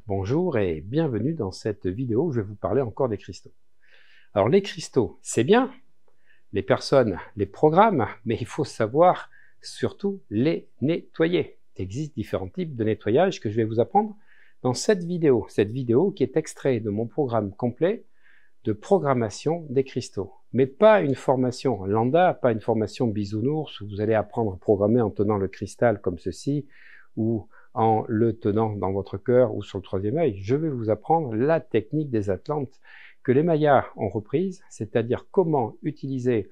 Bonjour et bienvenue dans cette vidéo où je vais vous parler encore des cristaux. Alors les cristaux, c'est bien, les personnes les programment, mais il faut savoir surtout les nettoyer. Il existe différents types de nettoyage que je vais vous apprendre dans cette vidéo qui est extrait de mon programme complet de programmation des cristaux. Mais pas une formation lambda, pas une formation bisounours où vous allez apprendre à programmer en tenant le cristal comme ceci ou en le tenant dans votre cœur ou sur le troisième œil. Je vais vous apprendre la technique des Atlantes que les Mayas ont reprise, c'est-à-dire comment utiliser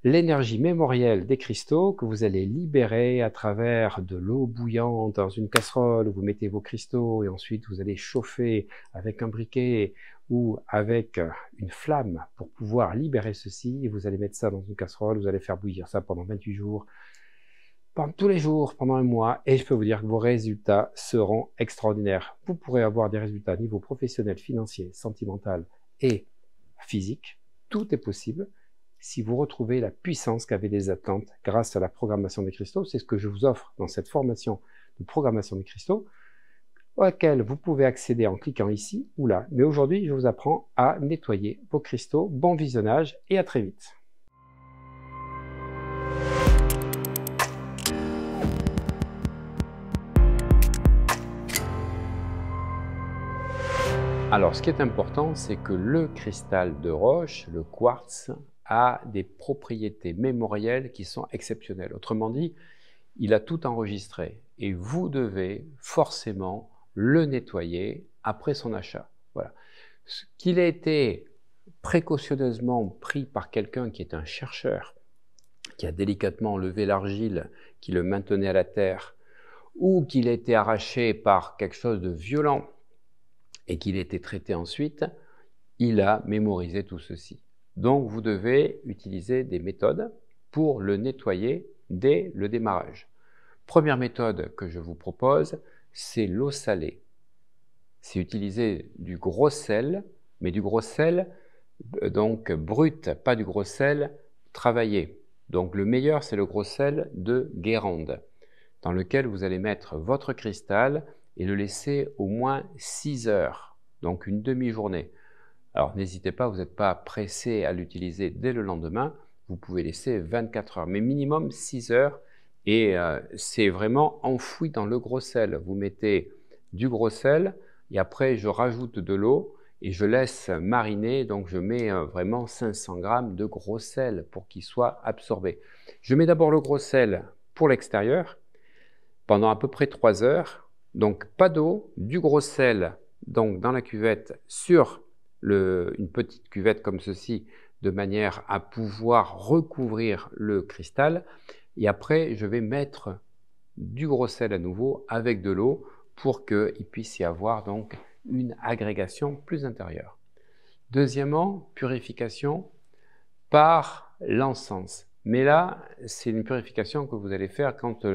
l'énergie mémorielle des cristaux que vous allez libérer à travers de l'eau bouillante dans une casserole où vous mettez vos cristaux et ensuite vous allez chauffer avec un briquet ou avec une flamme pour pouvoir libérer ceci, et vous allez mettre ça dans une casserole, vous allez faire bouillir ça pendant 28 jours, tous les jours, pendant un mois, et je peux vous dire que vos résultats seront extraordinaires. Vous pourrez avoir des résultats à niveau professionnel, financier, sentimental et physique. Tout est possible si vous retrouvez la puissance qu'avaient les Atlantes grâce à la programmation des cristaux. C'est ce que je vous offre dans cette formation de programmation des cristaux, à laquelle vous pouvez accéder en cliquant ici ou là. Mais aujourd'hui, je vous apprends à nettoyer vos cristaux. Bon visionnage et à très vite. Alors, ce qui est important, c'est que le cristal de roche, le quartz, a des propriétés mémorielles qui sont exceptionnelles. Autrement dit, il a tout enregistré et vous devez forcément le nettoyer après son achat. Voilà. Qu'il ait été précautionneusement pris par quelqu'un qui est un chercheur, qui a délicatement enlevé l'argile qui le maintenait à la terre, ou qu'il ait été arraché par quelque chose de violent et qu'il ait été traité ensuite, il a mémorisé tout ceci. Donc vous devez utiliser des méthodes pour le nettoyer dès le démarrage. Première méthode que je vous propose, c'est l'eau salée. C'est utiliser du gros sel, mais du gros sel donc brut, pas du gros sel travaillé. Donc le meilleur, c'est le gros sel de Guérande, dans lequel vous allez mettre votre cristal et le laisser au moins 6 heures, donc une demi-journée. Alors n'hésitez pas, vous n'êtes pas pressé à l'utiliser dès le lendemain, vous pouvez laisser 24 heures, mais minimum 6 heures, et c'est vraiment enfoui dans le gros sel. Vous mettez du gros sel, et après je rajoute de l'eau, et je laisse mariner, donc je mets vraiment 500 grammes de gros sel pour qu'il soit absorbé. Je mets d'abord le gros sel pour l'extérieur, pendant à peu près 3 heures, donc pas d'eau, du gros sel donc dans la cuvette sur une petite cuvette comme ceci, de manière à pouvoir recouvrir le cristal, et après je vais mettre du gros sel à nouveau avec de l'eau pour qu'il puisse y avoir donc une agrégation plus intérieure. Deuxièmement, purification par l'encens. Mais là, c'est une purification que vous allez faire quand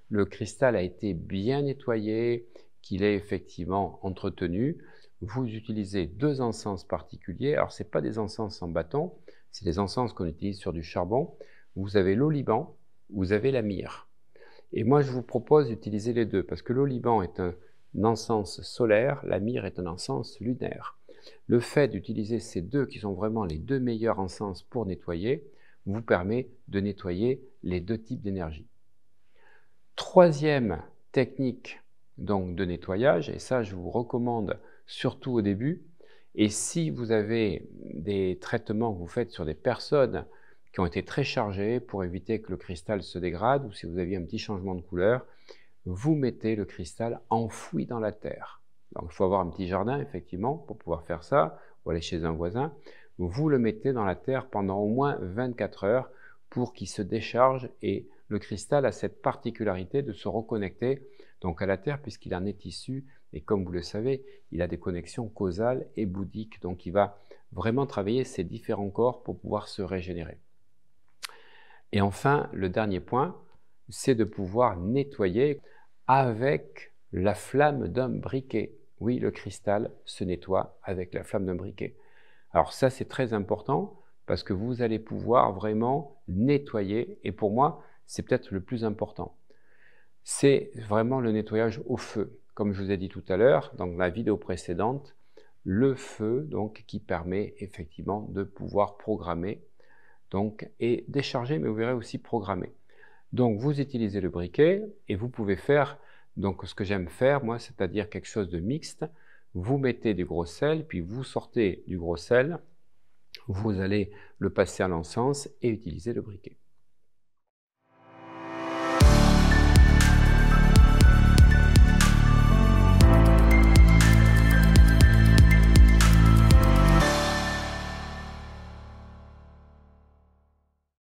le cristal a été bien nettoyé, qu'il est effectivement entretenu. Vous utilisez 2 encens particuliers. Alors, ce n'est pas des encens en bâton, c'est des encens qu'on utilise sur du charbon. Vous avez l'oliban, vous avez la myrrhe. Et moi, je vous propose d'utiliser les deux, parce que l'oliban est un encens solaire, la myrrhe est un encens lunaire. Le fait d'utiliser ces deux, qui sont vraiment les deux meilleurs encens pour nettoyer, vous permet de nettoyer les deux types d'énergie. Troisième technique donc de nettoyage, et ça je vous recommande surtout au début, et si vous avez des traitements que vous faites sur des personnes qui ont été très chargées pour éviter que le cristal se dégrade, ou si vous aviez un petit changement de couleur, vous mettez le cristal enfoui dans la terre. Donc il faut avoir un petit jardin effectivement pour pouvoir faire ça, ou aller chez un voisin. Vous le mettez dans la terre pendant au moins 24 heures pour qu'il se décharge, et le cristal a cette particularité de se reconnecter donc à la terre puisqu'il en est issu, et comme vous le savez, il a des connexions causales et bouddhiques, donc il va vraiment travailler ces différents corps pour pouvoir se régénérer. Et enfin, le dernier point, c'est de pouvoir nettoyer avec la flamme d'un briquet. Oui, le cristal se nettoie avec la flamme d'un briquet. Alors ça, c'est très important parce que vous allez pouvoir vraiment nettoyer, et pour moi, c'est peut-être le plus important. C'est vraiment le nettoyage au feu. comme je vous ai dit tout à l'heure, dans la vidéo précédente, le feu donc, qui permet effectivement de pouvoir programmer donc, et décharger, mais vous verrez aussi programmer. Donc vous utilisez le briquet et vous pouvez faire donc ce que j'aime faire moi, c'est-à-dire quelque chose de mixte. Vous mettez du gros sel, puis vous sortez du gros sel, vous allez le passer à l'encens et utiliser le briquet.